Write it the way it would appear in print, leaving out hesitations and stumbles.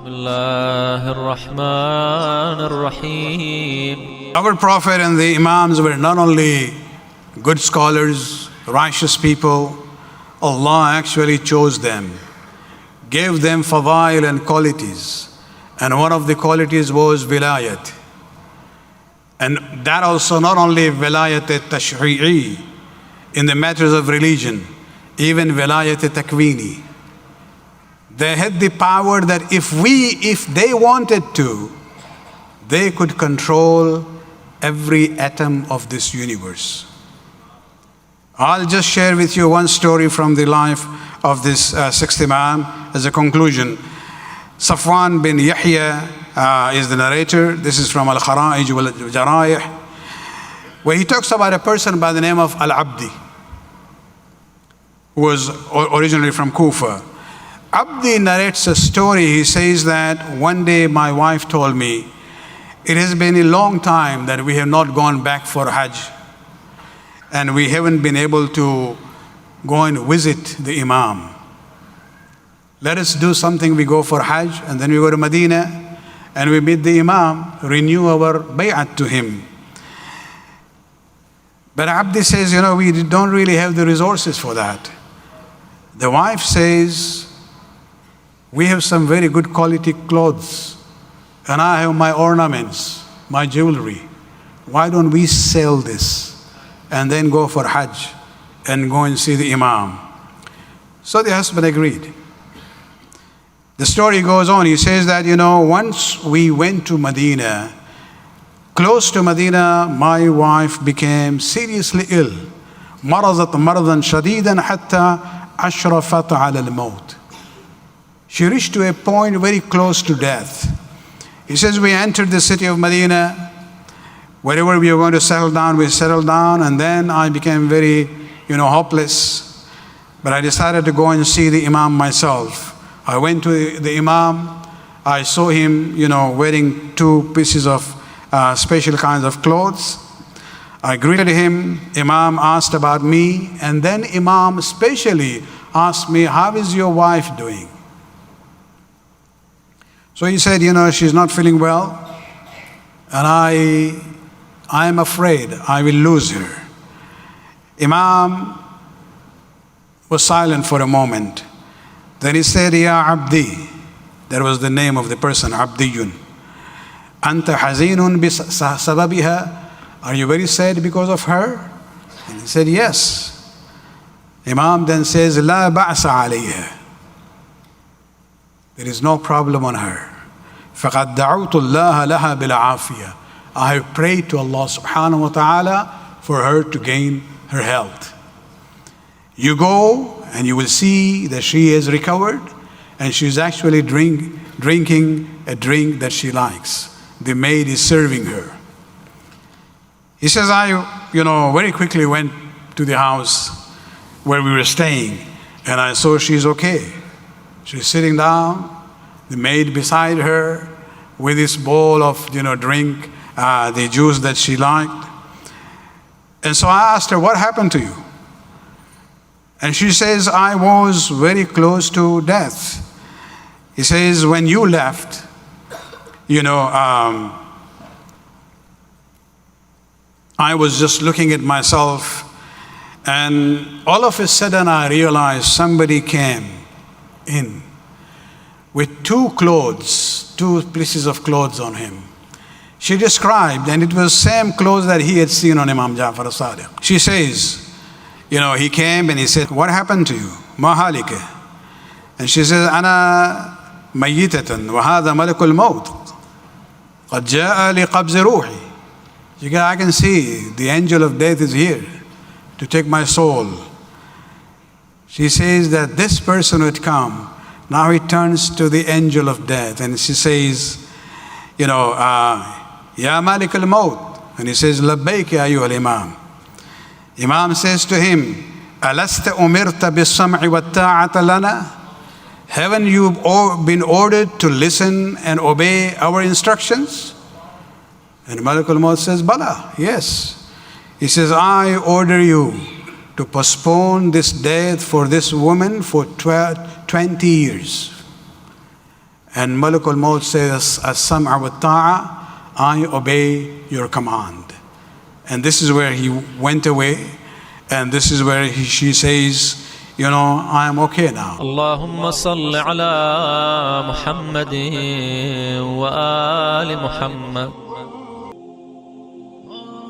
الله الرحمن الرحيم. Our Prophet and the Imams were not only good scholars, righteous people, Allah actually chose them, gave them fadail and qualities. And one of the qualities was wilayat. And that also not only wilayat tashri'i in the matters of religion, even wilayat takwini. They had the power that if they wanted to, they could control every atom of this universe. I'll just share with you one story from the life of this sixth Imam as a conclusion. Safwan bin Yahya is the narrator. This is from Al-Khara'ij wal-Jara'ih, where he talks about a person by the name of Al-Abdi, who was originally from Kufa. Abdi narrates a story. He says that one day my wife told me, it has been a long time that we have not gone back for Hajj, and we haven't been able to go and visit the Imam. Let us do something. We go for Hajj, and then we go to Medina, and we meet the Imam, renew our bay'at to him. But Abdi says, we don't really have the resources for that. The wife says, we have some very good quality clothes, and I have my ornaments, my jewelry. Why don't we sell this and then go for Hajj and go and see the Imam? So the husband agreed. The story goes on. He says that, once we went to Medina, close to Medina, my wife became seriously ill. مرضت مرضا شديدا حتى أشرفت على الموت. She reached to a point very close to death. He says, we entered the city of Medina. Wherever we were going to settle down, we settled down, and then I became very, hopeless. But I decided to go and see the Imam myself. I went to the Imam. I saw him, wearing two pieces of special kinds of clothes. I greeted him. Imam asked about me, and then Imam specially asked me, how is your wife doing? So he said, she's not feeling well, and I am afraid I will lose her. Imam was silent for a moment. Then he said, Ya Abdi, that was the name of the person, Abdiyun. Anta hazinun bisababiha, are you very sad because of her? And he said, yes. Imam then says, La ba'sa alayha, there is no problem on her. فَقَدْ دَعُوتُ اللَّهَ لَهَا بِالْعَافِيَةِ, I have prayed to Allah subhanahu wa ta'ala for her to gain her health. You go and you will see that she is recovered, and she's actually drinking a drink that she likes. The maid is serving her. He says, I very quickly went to the house where we were staying, and I saw she's okay. She's sitting down, the maid beside her with this bowl of, drink, the juice that she liked. And so I asked her, what happened to you? And she says, I was very close to death. He says, when you left, I was just looking at myself, and all of a sudden I realized somebody came in with two pieces of clothes on him. She described, and it was same clothes that he had seen on Imam Ja'far as-Sadiq. She says, he came and he said, what happened to you? Ma halika? And she says, Ana mayyitatan wa hadha malakul maut. Qad ja'a li qabzi ruhi. I can see the angel of death is here to take my soul. She says that this person would come. Now he turns to the angel of death and she says, Ya Malik al-Maut. And he says, Labbaik ya ayyuha al-Imam. Imam says to him, Alasta umirta bis-sam'i wat-ta'ata lana? Haven't you been ordered to listen and obey our instructions? And Malik al-Maut says, Bala, yes. He says, I order you to postpone this death for this woman for 20 years. And Malakul Maut says, As-sam'a wa ta'a, I obey your command. And this is where he went away. And this is where she says, you know, I am okay now. اللهم صل على محمد وآل محمد